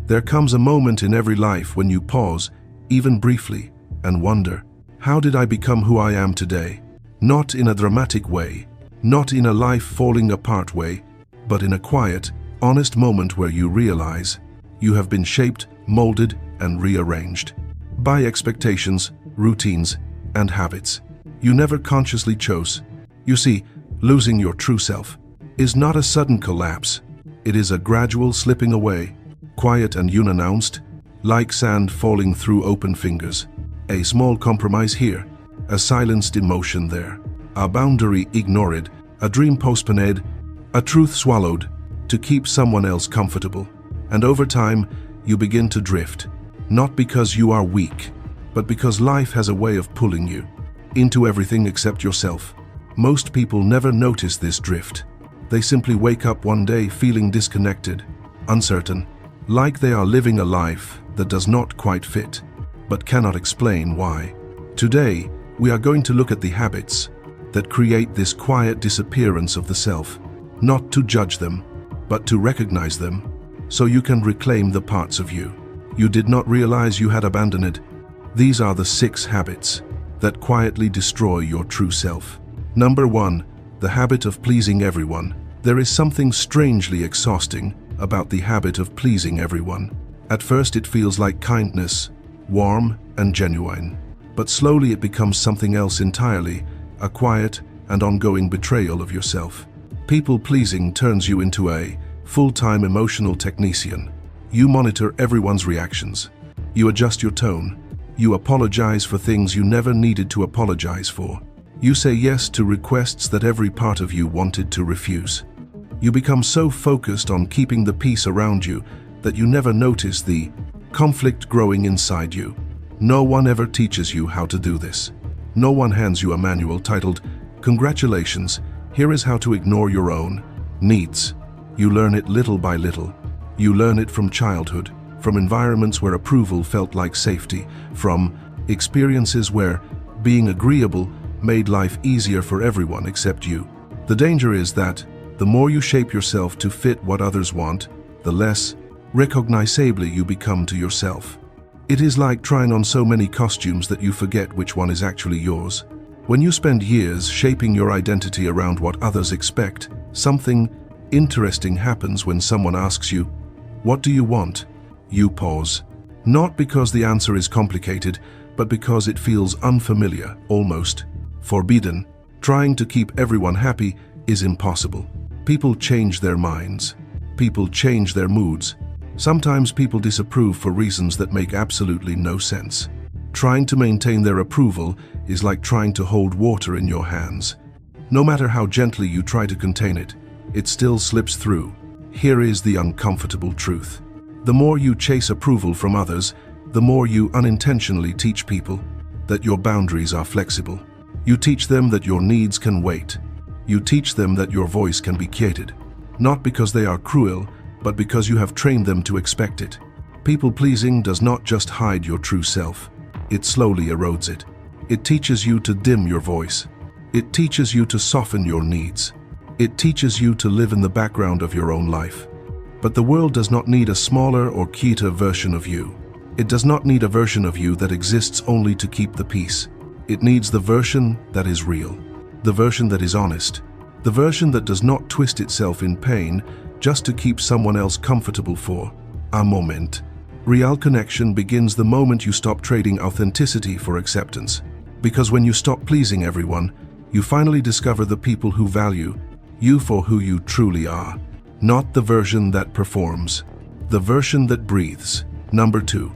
There comes a moment in every life when you pause, even briefly, and wonder, how did I become who I am today? Not in a dramatic way, not in a life falling apart way, but in a quiet, honest moment where you realize you have been shaped, molded, and rearranged by expectations, routines, and habits you never consciously chose. You see, losing your true self is not a sudden collapse. It is a gradual slipping away, quiet and unannounced, like sand falling through open fingers. A small compromise here, a silenced emotion there, a boundary ignored, a dream postponed, a truth swallowed to keep someone else comfortable. And over time, you begin to drift, not because you are weak, but because life has a way of pulling you into everything except yourself. Most people never notice this drift. They simply wake up one day feeling disconnected, uncertain, like they are living a life that does not quite fit, but cannot explain why. Today, we are going to look at the habits that create this quiet disappearance of the self, not to judge them, but to recognize them, so you can reclaim the parts of you you did not realize you had abandoned. These are the 6 habits that quietly destroy your true self. Number 1, the habit of pleasing everyone. There is something strangely exhausting about the habit of pleasing everyone. At first it feels like kindness, warm and genuine. But slowly it becomes something else entirely, a quiet and ongoing betrayal of yourself. People-pleasing turns you into a full-time emotional technician. You monitor everyone's reactions. You adjust your tone. You apologize for things you never needed to apologize for. You say yes to requests that every part of you wanted to refuse. You become so focused on keeping the peace around you that you never notice the conflict growing inside you. No one ever teaches you how to do this. No one hands you a manual titled, "Congratulations, here is how to ignore your own needs." You learn it little by little. You learn it from childhood, from environments where approval felt like safety, from experiences where being agreeable made life easier for everyone except you. The danger is that the more you shape yourself to fit what others want, the less recognizably you become to yourself. It is like trying on so many costumes that you forget which one is actually yours. When you spend years shaping your identity around what others expect, something interesting happens when someone asks you, "What do you want?" You pause. Not because the answer is complicated, but because it feels unfamiliar, almost forbidden. Trying to keep everyone happy is impossible. People change their minds. People change their moods. Sometimes people disapprove for reasons that make absolutely no sense. Trying to maintain their approval is like trying to hold water in your hands. No matter how gently you try to contain it, it still slips through. Here is the uncomfortable truth. The more you chase approval from others, the more you unintentionally teach people that your boundaries are flexible. You teach them that your needs can wait. You teach them that your voice can be quieted, not because they are cruel, but because you have trained them to expect it. People-pleasing does not just hide your true self. It slowly erodes it. It teaches you to dim your voice. It teaches you to soften your needs. It teaches you to live in the background of your own life. But the world does not need a smaller or quieter version of you. It does not need a version of you that exists only to keep the peace. It needs the version that is real, the version that is honest, the version that does not twist itself in pain just to keep someone else comfortable for a moment. Real connection begins the moment you stop trading authenticity for acceptance. Because when you stop pleasing everyone, you finally discover the people who value you for who you truly are. Not the version that performs, the version that breathes. Number 2,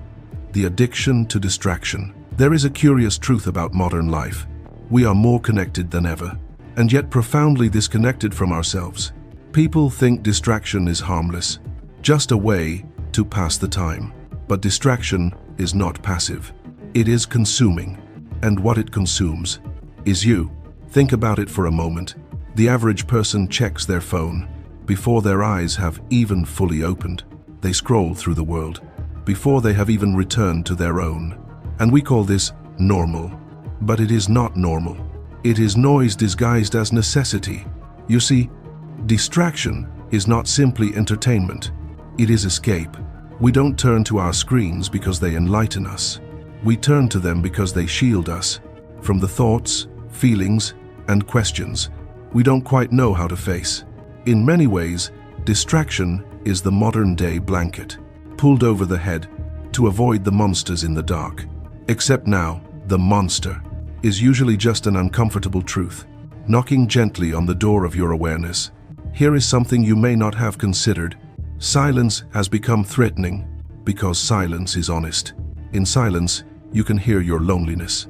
the addiction to distraction. There is a curious truth about modern life. We are more connected than ever, and yet profoundly disconnected from ourselves. People think distraction is harmless, just a way to pass the time. But distraction is not passive. It is consuming, and what it consumes is you. Think about it for a moment. The average person checks their phone before their eyes have even fully opened. They scroll through the world before they have even returned to their own. And we call this normal. But it is not normal. It is noise disguised as necessity. You see, distraction is not simply entertainment. It is escape. We don't turn to our screens because they enlighten us. We turn to them because they shield us from the thoughts, feelings, and questions we don't quite know how to face. In many ways, distraction is the modern-day blanket, pulled over the head to avoid the monsters in the dark. Except now, the monster is usually just an uncomfortable truth, knocking gently on the door of your awareness. Here is something you may not have considered. Silence has become threatening because silence is honest. In silence, you can hear your loneliness.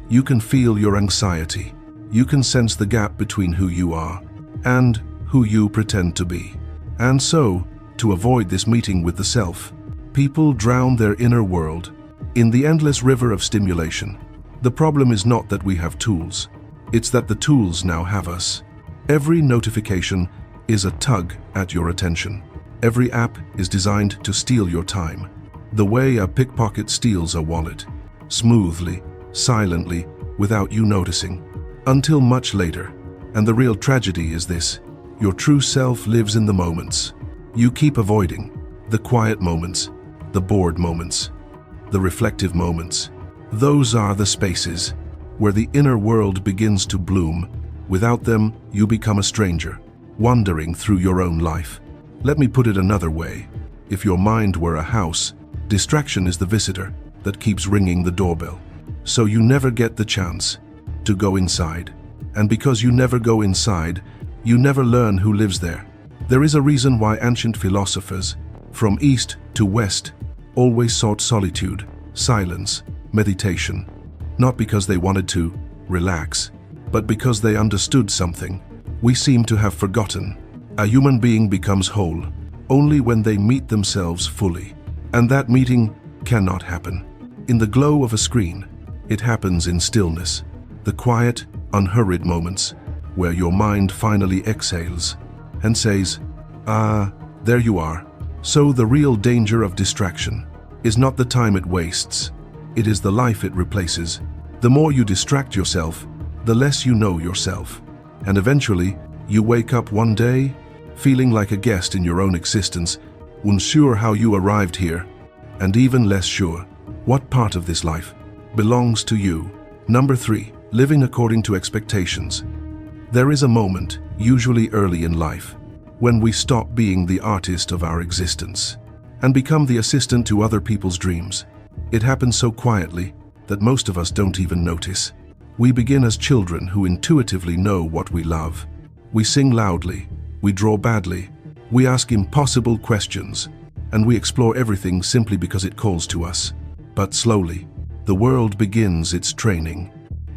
You can feel your anxiety. You can sense the gap between who you are and who you pretend to be. And so, to avoid this meeting with the self, people drown their inner world in the endless river of stimulation. The problem is not that we have tools. It's that the tools now have us. Every notification is a tug at your attention. Every app is designed to steal your time, the way a pickpocket steals a wallet, smoothly, silently, without you noticing, until much later. And the real tragedy is this: your true self lives in the moments you keep avoiding, the quiet moments, the bored moments, the reflective moments. Those are the spaces where the inner world begins to bloom. Without them, you become a stranger, wandering through your own life. Let me put it another way. If your mind were a house, distraction is the visitor that keeps ringing the doorbell. So you never get the chance to go inside. And because you never go inside, you never learn who lives there. There is a reason why ancient philosophers, from east to west, always sought solitude, silence, meditation. Not because they wanted to relax, but because they understood something we seem to have forgotten. A human being becomes whole only when they meet themselves fully. And that meeting cannot happen in the glow of a screen. It happens in stillness, the quiet, unhurried moments where your mind finally exhales and says, there you are. So the real danger of distraction is not the time it wastes, it is the life it replaces. The more you distract yourself, the less you know yourself. And eventually, you wake up one day, feeling like a guest in your own existence, unsure how you arrived here, and even less sure what part of this life belongs to you. Number 3, living according to expectations. There is a moment, usually early in life, when we stop being the artist of our existence and become the assistant to other people's dreams. It happens so quietly that most of us don't even notice. We begin as children who intuitively know what we love. We sing loudly, we draw badly, we ask impossible questions, and we explore everything simply because it calls to us. But slowly, the world begins its training.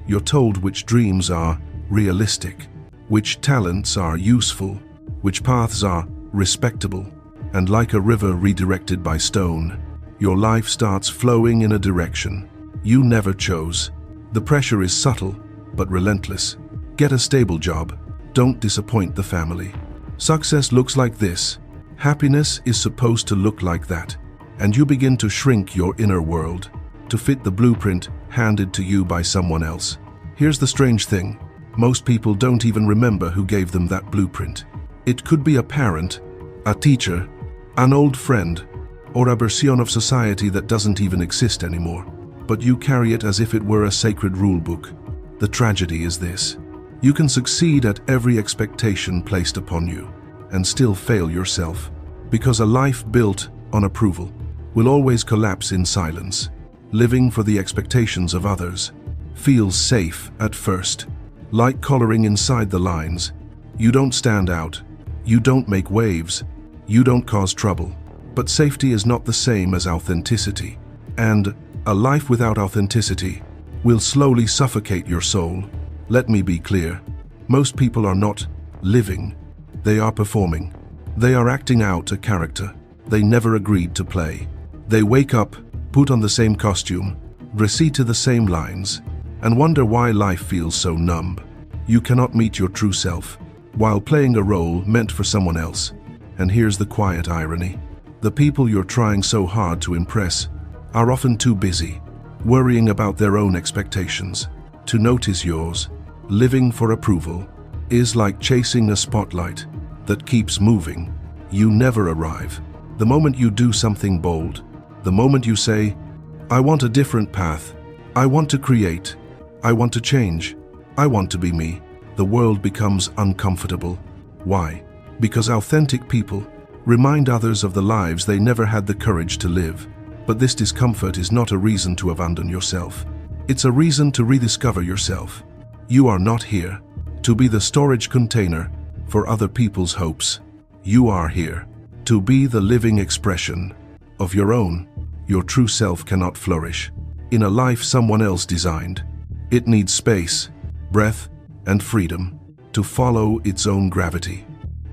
You're told which dreams are realistic, which talents are useful, which paths are respectable, and like a river redirected by stone, your life starts flowing in a direction you never chose. The pressure is subtle, but relentless. Get a stable job. Don't disappoint the family. Success looks like this. Happiness is supposed to look like that. And you begin to shrink your inner world to fit the blueprint handed to you by someone else. Here's the strange thing. Most people don't even remember who gave them that blueprint. It could be a parent, a teacher, an old friend, or a version of society that doesn't even exist anymore. But you carry it as if it were a sacred rule book. The tragedy is this: you can succeed at every expectation placed upon you and still fail yourself, because a life built on approval will always collapse in silence. Living for the expectations of others feels safe at first, like coloring inside the lines. You don't stand out, you don't make waves, you don't cause trouble. But safety is not the same as authenticity, and a life without authenticity will slowly suffocate your soul. Let me be clear. Most people are not living, they are performing. They are acting out a character they never agreed to play. They wake up, put on the same costume, recite the same lines, and wonder why life feels so numb. You cannot meet your true self while playing a role meant for someone else. And here's the quiet irony. The people you're trying so hard to impress are often too busy, worrying about their own expectations, to notice yours. Living for approval is like chasing a spotlight that keeps moving. You never arrive. The moment you do something bold, the moment you say, I want a different path, I want to create, I want to change, I want to be me, the world becomes uncomfortable. Why? Because authentic people remind others of the lives they never had the courage to live. But this discomfort is not a reason to abandon yourself. It's a reason to rediscover yourself. You are not here to be the storage container for other people's hopes. You are here to be the living expression of your own. Your true self cannot flourish in a life someone else designed. It needs space, breath, and freedom to follow its own gravity.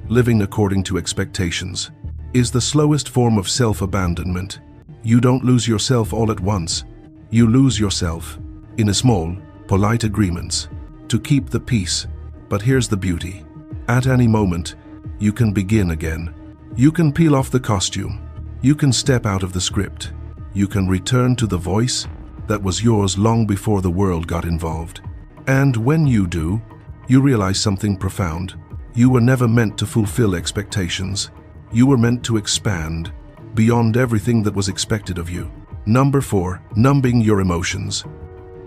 Living according to expectations is the slowest form of self-abandonment. You don't lose yourself all at once. You lose yourself in a small, polite agreements to keep the peace. But here's the beauty. At any moment, you can begin again. You can peel off the costume. You can step out of the script. You can return to the voice that was yours long before the world got involved. And when you do, you realize something profound. You were never meant to fulfill expectations. You were meant to expand beyond everything that was expected of you. Number 4, numbing your emotions.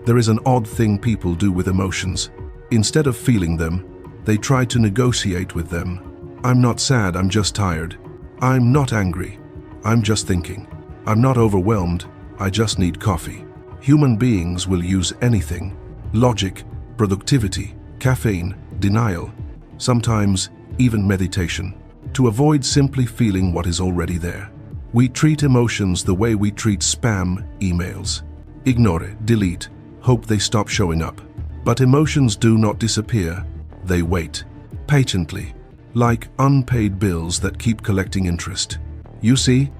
There is an odd thing people do with emotions. Instead of feeling them, they try to negotiate with them. I'm not sad, I'm just tired. I'm not angry, I'm just thinking. I'm not overwhelmed, I just need coffee. Human beings will use anything: logic, productivity, caffeine, denial, sometimes even meditation, to avoid simply feeling what is already there. We treat emotions the way we treat spam emails. Ignore it, delete, hope they stop showing up. But emotions do not disappear. They wait, patiently, like unpaid bills that keep collecting interest. You see,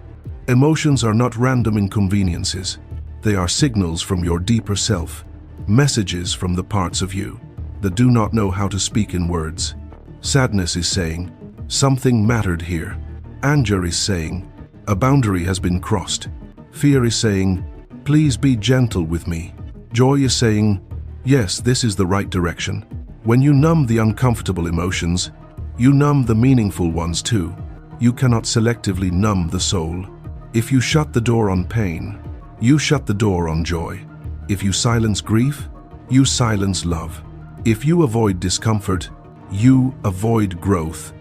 emotions are not random inconveniences. They are signals from your deeper self, messages from the parts of you that do not know how to speak in words. Sadness is saying, something mattered here. Anger is saying, a boundary has been crossed. Fear is saying, please be gentle with me. Joy is saying, yes, this is the right direction. When you numb the uncomfortable emotions, you numb the meaningful ones too. You cannot selectively numb the soul. If you shut the door on pain, you shut the door on joy. If you silence grief, you silence love. If you avoid discomfort, you avoid growth.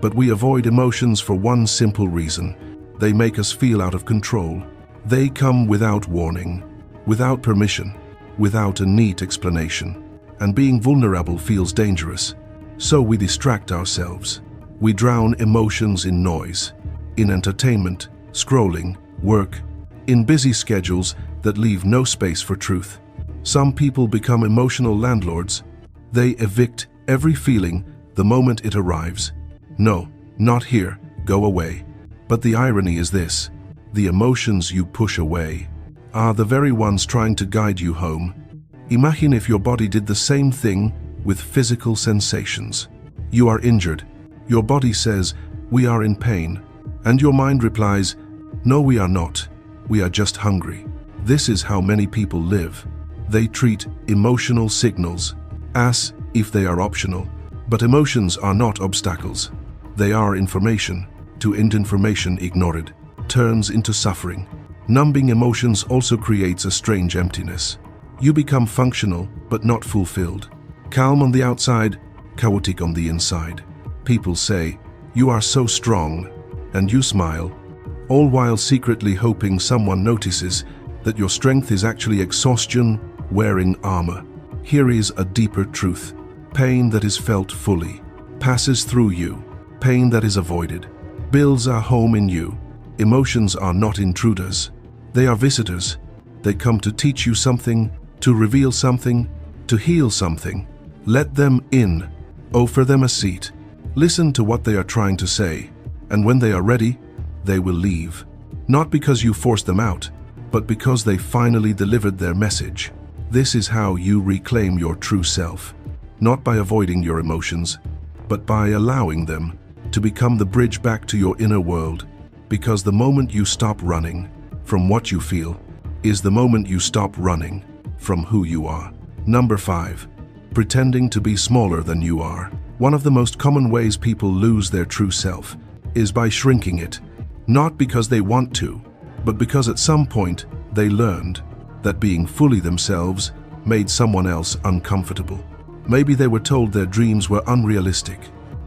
But we avoid emotions for one simple reason. They make us feel out of control. They come without warning, without permission, without a neat explanation. And being vulnerable feels dangerous. So we distract ourselves. We drown emotions in noise, in entertainment, scrolling, work, in busy schedules that leave no space for truth. Some people become emotional landlords. They evict every feeling the moment it arrives. No, not here, go away. But the irony is this: the emotions you push away are the very ones trying to guide you home. Imagine if your body did the same thing with physical sensations. You are injured. Your body says, we are in pain. And your mind replies, no, we are not. We are just hungry. This is how many people live. They treat emotional signals as if they are optional. But emotions are not obstacles. They are information. To end information ignored turns into suffering. Numbing emotions also creates a strange emptiness. You become functional but not fulfilled. Calm on the outside, chaotic on the inside. People say, you are so strong, and you smile, all while secretly hoping someone notices that your strength is actually exhaustion wearing armor. Here is a deeper truth. Pain that is felt fully passes through you. Pain that is avoided builds a home in you. Emotions are not intruders. They are visitors. They come to teach you something, to reveal something, to heal something. Let them in. Offer them a seat. Listen to what they are trying to say. And when they are ready, they will leave. Not because you forced them out, but because they finally delivered their message. This is how you reclaim your true self. Not by avoiding your emotions, but by allowing them to become the bridge back to your inner world. Because the moment you stop running from what you feel is the moment you stop running from who you are. Number 5. Pretending to be smaller than you are. One of the most common ways people lose their true self is by shrinking it. Not because they want to, but because at some point they learned that being fully themselves made someone else uncomfortable. Maybe they were told their dreams were unrealistic.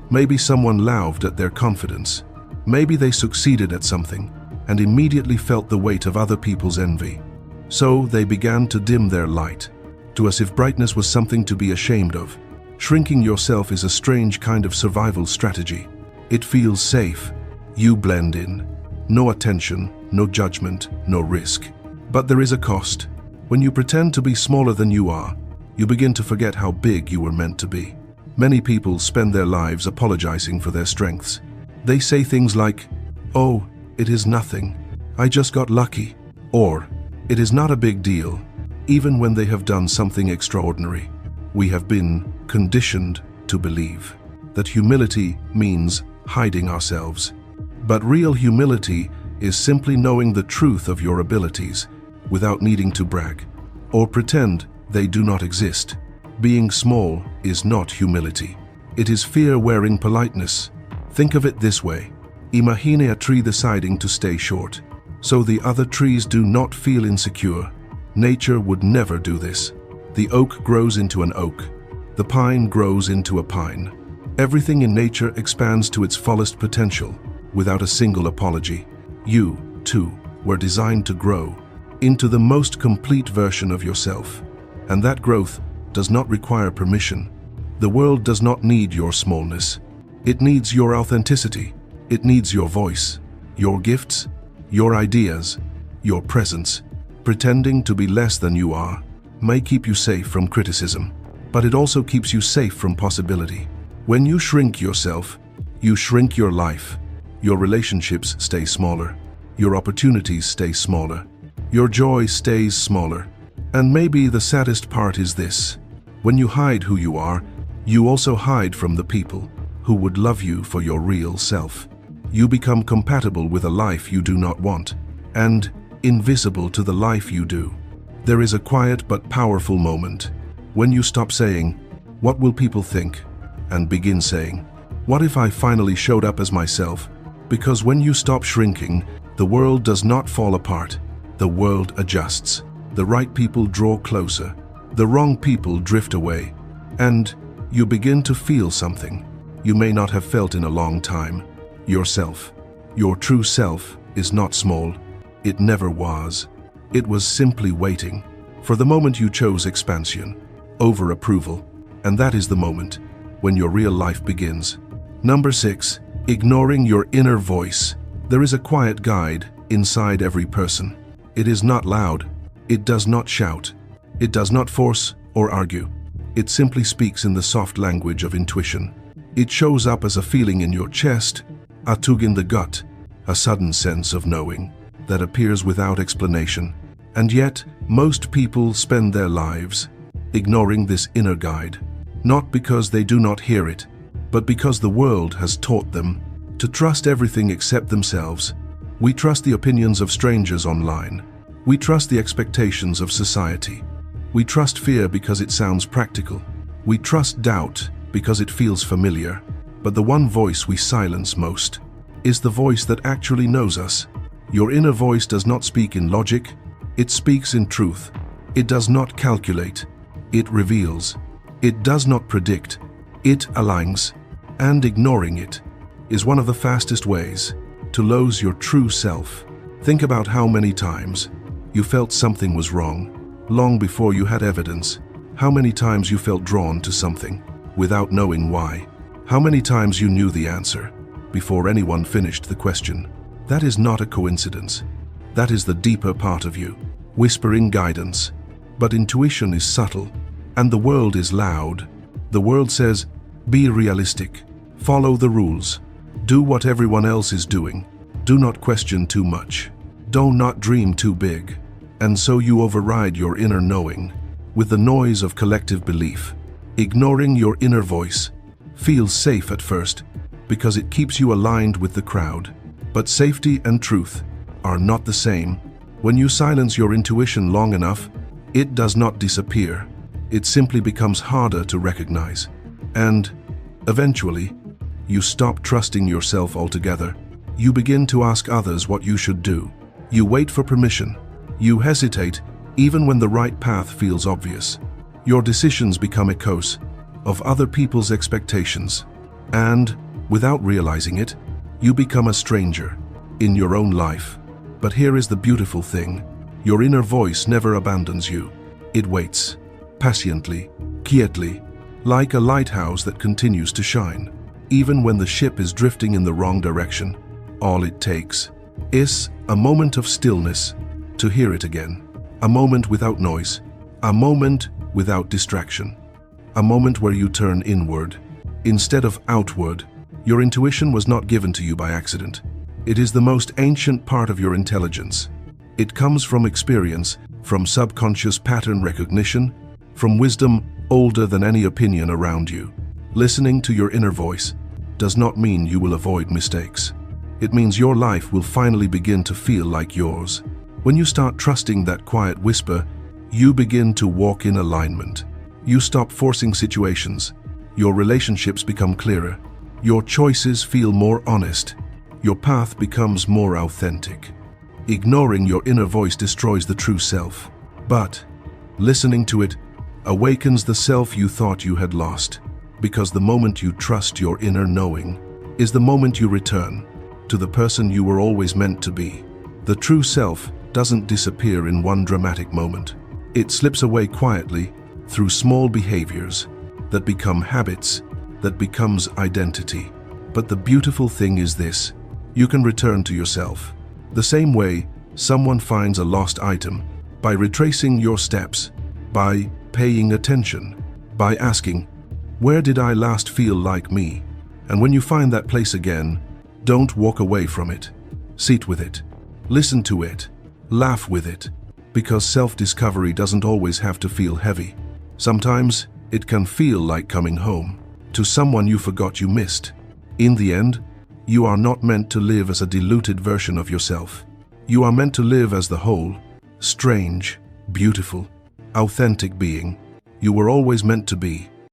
Maybe someone laughed at their confidence. Maybe they succeeded at something and immediately felt the weight of other people's envy. So they began to dim their light, to as if brightness was something to be ashamed of. Shrinking yourself is a strange kind of survival strategy. It feels safe. You blend in. No attention, no judgment, no risk. But there is a cost. When you pretend to be smaller than you are, you begin to forget how big you were meant to be. Many people spend their lives apologizing for their strengths. They say things like, "Oh, it is nothing. I just got lucky." Or, "It is not a big deal," even when they have done something extraordinary. We have been conditioned to believe that humility means hiding ourselves. But real humility is simply knowing the truth of your abilities without needing to brag or pretend they do not exist. Being small is not humility. It is fear wearing politeness. Think of it this way. Imagine a tree deciding to stay short, so the other trees do not feel insecure. Nature would never do this. The oak grows into an oak. The pine grows into a pine. Everything in nature expands to its fullest potential without a single apology. You, too, were designed to grow into the most complete version of yourself. And that growth does not require permission. The world does not need your smallness. It needs your authenticity. It needs your voice, your gifts, your ideas, your presence. Pretending to be less than you are may keep you safe from criticism, but it also keeps you safe from possibility. When you shrink yourself, you shrink your life. Your relationships stay smaller. Your opportunities stay smaller. Your joy stays smaller. And maybe the saddest part is this. When you hide who you are, you also hide from the people who would love you for your real self. You become compatible with a life you do not want, and invisible to the life you do. There is a quiet but powerful moment when you stop saying, "What will people think?" and begin saying, "What if I finally showed up as myself?" Because when you stop shrinking, the world does not fall apart. The world adjusts. The right people draw closer. The wrong people drift away. And you begin to feel something you may not have felt in a long time. Yourself. Your true self is not small. It never was. It was simply waiting for the moment you chose expansion over approval. And that is the moment when your real life begins. Number 6. Ignoring your inner voice. There is a quiet guide inside every person. It is not loud. It does not shout. It does not force or argue. It simply speaks in the soft language of intuition. It shows up as a feeling in your chest, a tug in the gut, a sudden sense of knowing that appears without explanation. And yet, most people spend their lives ignoring this inner guide, not because they do not hear it, but because the world has taught them to trust everything except themselves. We trust the opinions of strangers online. We trust the expectations of society. We trust fear because it sounds practical. We trust doubt because it feels familiar. But the one voice we silence most is the voice that actually knows us. Your inner voice does not speak in logic. It speaks in truth. It does not calculate. It reveals. It does not predict. It aligns. And ignoring it is one of the fastest ways to lose your true self. Think about how many times you felt something was wrong, long before you had evidence. How many times you felt drawn to something without knowing why. How many times you knew the answer before anyone finished the question. That is not a coincidence. That is the deeper part of you, whispering guidance. But intuition is subtle, and the world is loud. The world says, be realistic, follow the rules, do what everyone else is doing, do not question too much, do not dream too big. And so you override your inner knowing with the noise of collective belief. Ignoring your inner voice feels safe at first because it keeps you aligned with the crowd. But safety and truth are not the same. When you silence your intuition long enough, it does not disappear. It simply becomes harder to recognize. And eventually, you stop trusting yourself altogether. You begin to ask others what you should do. You wait for permission. You hesitate even when the right path feels obvious. Your decisions become echoes of other people's expectations. And, without realizing it, you become a stranger in your own life. But here is the beautiful thing. Your inner voice never abandons you. It waits, patiently, quietly, like a lighthouse that continues to shine. Even when the ship is drifting in the wrong direction, all it takes is a moment of stillness to hear it again. A moment without noise. A moment without distraction. A moment where you turn inward instead of outward. Your intuition was not given to you by accident. It is the most ancient part of your intelligence. It comes from experience, from subconscious pattern recognition, from wisdom older than any opinion around you. Listening to your inner voice does not mean you will avoid mistakes. It means your life will finally begin to feel like yours. When you start trusting that quiet whisper, you begin to walk in alignment. You stop forcing situations. Your relationships become clearer. Your choices feel more honest. Your path becomes more authentic. Ignoring your inner voice destroys the true self. But listening to it awakens the self you thought you had lost. Because the moment you trust your inner knowing is the moment you return to the person you were always meant to be. The true self doesn't disappear in one dramatic moment. It slips away quietly through small behaviors that become habits, that becomes identity. But the beautiful thing is this: you can return to yourself. The same way someone finds a lost item, by retracing your steps, by paying attention, by asking, where did I last feel like me? And when you find that place again, don't walk away from it. Sit with it. Listen to it. Laugh with it. Because self-discovery doesn't always have to feel heavy. Sometimes it can feel like coming home to someone you forgot you missed. In the end, you are not meant to live as a diluted version of yourself. You are meant to live as the whole, strange, beautiful, authentic being you were always meant to be.